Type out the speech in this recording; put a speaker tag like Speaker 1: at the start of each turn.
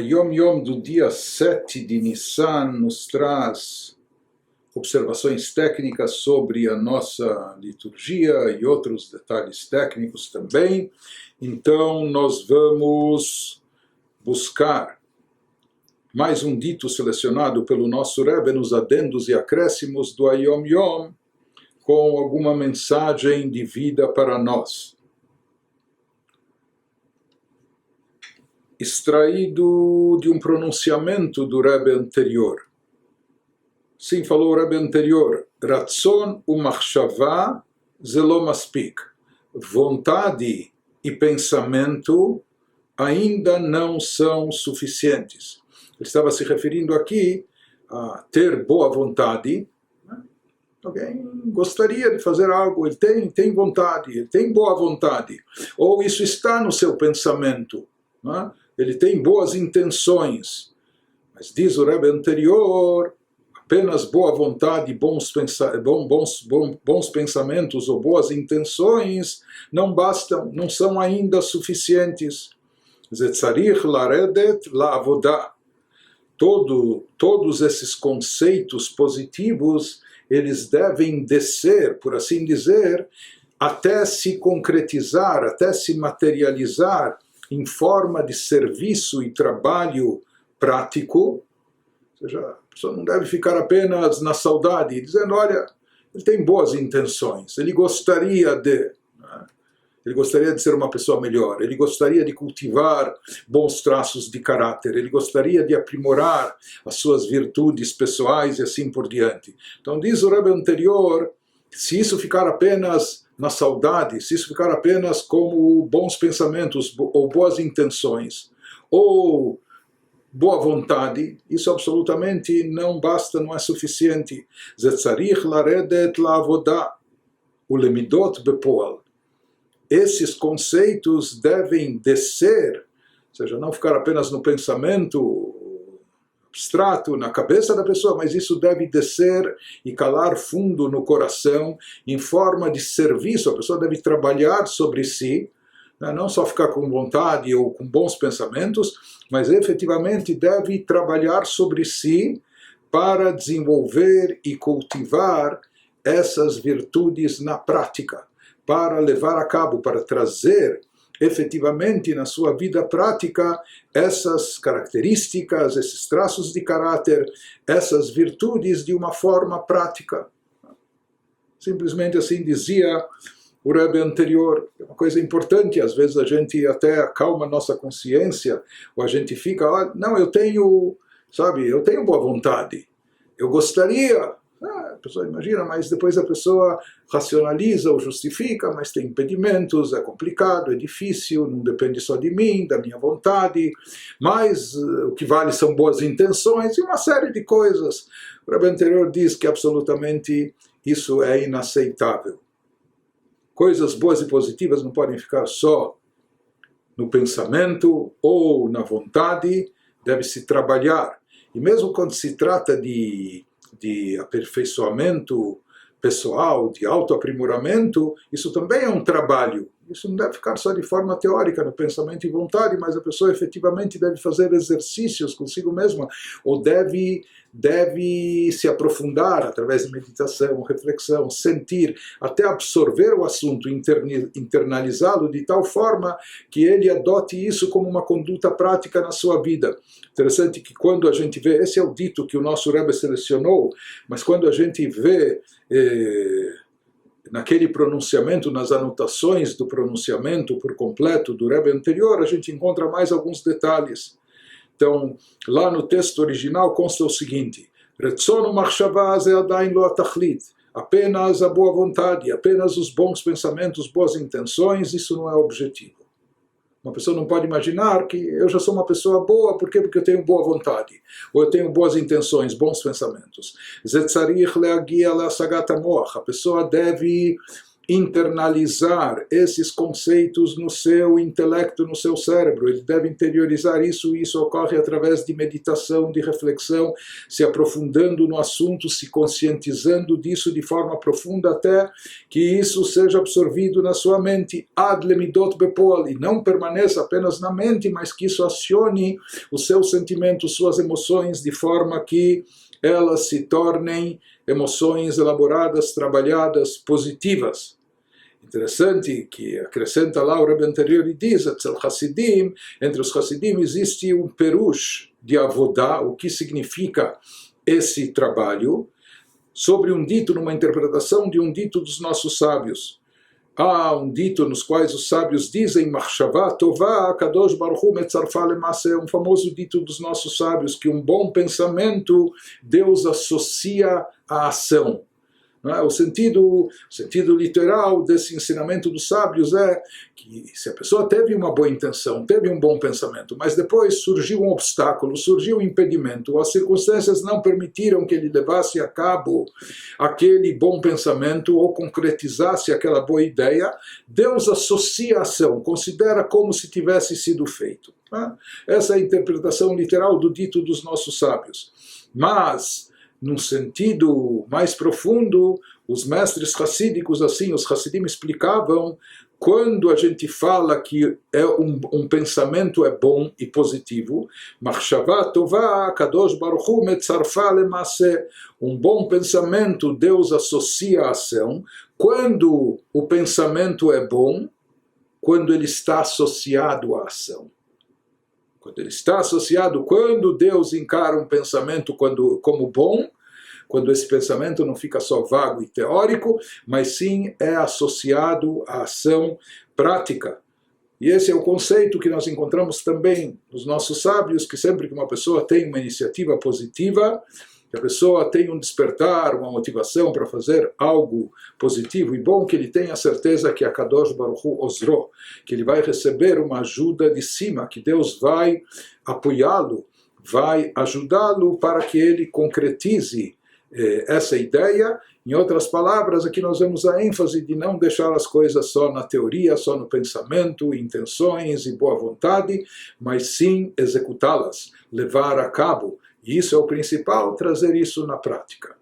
Speaker 1: Yom Yom do dia 7 de Nissan nos traz observações técnicas sobre a nossa liturgia e outros detalhes técnicos também. Então nós vamos buscar mais um dito selecionado pelo nosso Rebbe nos adendos e acréscimos do Yom Yom, com alguma mensagem de vida para nós. Extraído de um pronunciamento do Rebbe anterior. Sim, falou o Rebbe anterior, Ratzon umachshava zelo maspik. Vontade e pensamento ainda não são suficientes. Ele estava se referindo aqui a ter boa vontade. Alguém gostaria de fazer algo, ele tem vontade, ele tem boa vontade. Ou isso está no seu pensamento. Ele tem boas intenções. Mas diz o Rebbe anterior, apenas boa vontade, bons pensamentos ou boas intenções não bastam, não são ainda suficientes. Zetzarich laredet la'avodah. Todos esses conceitos positivos, eles devem descer, por assim dizer, até se concretizar, até se materializar em forma de serviço e trabalho prático. Ou seja, a pessoa não deve ficar apenas na saudade, dizendo, olha, ele tem boas intenções, ele gostaria de ser uma pessoa melhor, ele gostaria de cultivar bons traços de caráter, ele gostaria de aprimorar as suas virtudes pessoais e assim por diante. Então diz o Rebbe anterior, se isso ficar apenas na saudade, se isso ficar apenas como bons pensamentos ou boas intenções, ou boa vontade, isso absolutamente não basta, não é suficiente. Zetzarich laredet la'avodah ulemidot bepoal. Esses conceitos devem descer, ou seja, não ficar apenas no pensamento abstrato, na cabeça da pessoa, mas isso deve descer e calar fundo no coração, em forma de serviço. A pessoa deve trabalhar sobre si, não só ficar com vontade ou com bons pensamentos, mas efetivamente deve trabalhar sobre si para desenvolver e cultivar essas virtudes na prática, para levar a cabo, para trazer efetivamente na sua vida prática essas características, esses traços de caráter, essas virtudes de uma forma prática. Simplesmente assim dizia o Rebbe anterior. É uma coisa importante, às vezes a gente até acalma a nossa consciência, ou a gente fica, não, eu tenho boa vontade, eu gostaria. A pessoa imagina, mas depois a pessoa racionaliza ou justifica, mas tem impedimentos, é complicado, é difícil, não depende só de mim, da minha vontade, mas o que vale são boas intenções e uma série de coisas. O Rebbe anterior diz que absolutamente isso é inaceitável. Coisas boas e positivas não podem ficar só no pensamento ou na vontade, deve-se trabalhar. E mesmo quando se trata de aperfeiçoamento pessoal, de autoaprimoramento, isso também é um trabalho. Isso não deve ficar só de forma teórica, no pensamento e vontade, mas a pessoa efetivamente deve fazer exercícios consigo mesma, ou deve se aprofundar através de meditação, reflexão, sentir, até absorver o assunto, internalizá-lo de tal forma que ele adote isso como uma conduta prática na sua vida. Interessante que quando a gente vê, esse é o dito que o nosso Rebbe selecionou, mas quando a gente vê naquele pronunciamento, nas anotações do pronunciamento por completo do Rebbe anterior, a gente encontra mais alguns detalhes. Então, lá no texto original consta o seguinte, Retzon umachshava ze adain lo atachlit. Apenas a boa vontade, apenas os bons pensamentos, boas intenções, isso não é objetivo. Uma pessoa não pode imaginar que eu já sou uma pessoa boa, por quê? Porque eu tenho boa vontade, ou eu tenho boas intenções, bons pensamentos. Zetzarich leagia le'asagat hamoach. A pessoa deve internalizar esses conceitos no seu intelecto, no seu cérebro. Ele deve interiorizar isso, e isso ocorre através de meditação, de reflexão, se aprofundando no assunto, se conscientizando disso de forma profunda, até que isso seja absorvido na sua mente, ad lemidot bepol, e não permaneça apenas na mente, mas que isso acione os seus sentimentos, suas emoções, de forma que elas se tornem emoções elaboradas, trabalhadas, positivas. Interessante que acrescenta lá o Rebbe anterior e diz, entre os Hassidim existe um perush de avodá, o que significa esse trabalho, sobre um dito, numa interpretação de um dito dos nossos sábios. Há um dito nos quais os sábios dizem, Machshavá tová kadosh baruch hu metzarfá lemaseh, um famoso dito dos nossos sábios, que um bom pensamento Deus associa à ação. Não é? O sentido literal desse ensinamento dos sábios é que se a pessoa teve uma boa intenção, teve um bom pensamento, mas depois surgiu um obstáculo, surgiu um impedimento, as circunstâncias não permitiram que ele levasse a cabo aquele bom pensamento ou concretizasse aquela boa ideia, Deus associa a ação, considera como se tivesse sido feito. Não é? Essa é a interpretação literal do dito dos nossos sábios. Mas num sentido mais profundo, os mestres hassídicos, assim, os hassidim explicavam, quando a gente fala que um pensamento é bom e positivo, Machshavá tová kadosh baruch hu metzarfá lemaseh, um bom pensamento Deus associa à ação. Quando o pensamento é bom, quando ele está associado à ação. Quando ele está associado, quando Deus encara um pensamento como bom, quando esse pensamento não fica só vago e teórico, mas sim é associado à ação prática. E esse é o conceito que nós encontramos também nos nossos sábios, que sempre que uma pessoa tem uma iniciativa positiva, que a pessoa tem um despertar, uma motivação para fazer algo positivo e bom, que ele tenha certeza que a Kadosh Baruch Hu Osro, que ele vai receber uma ajuda de cima, que Deus vai apoiá-lo, vai ajudá-lo para que ele concretize essa ideia. Em outras palavras, aqui nós vemos a ênfase de não deixar as coisas só na teoria, só no pensamento, intenções e boa vontade, mas sim executá-las, levar a cabo. E isso é o principal, trazer isso na prática.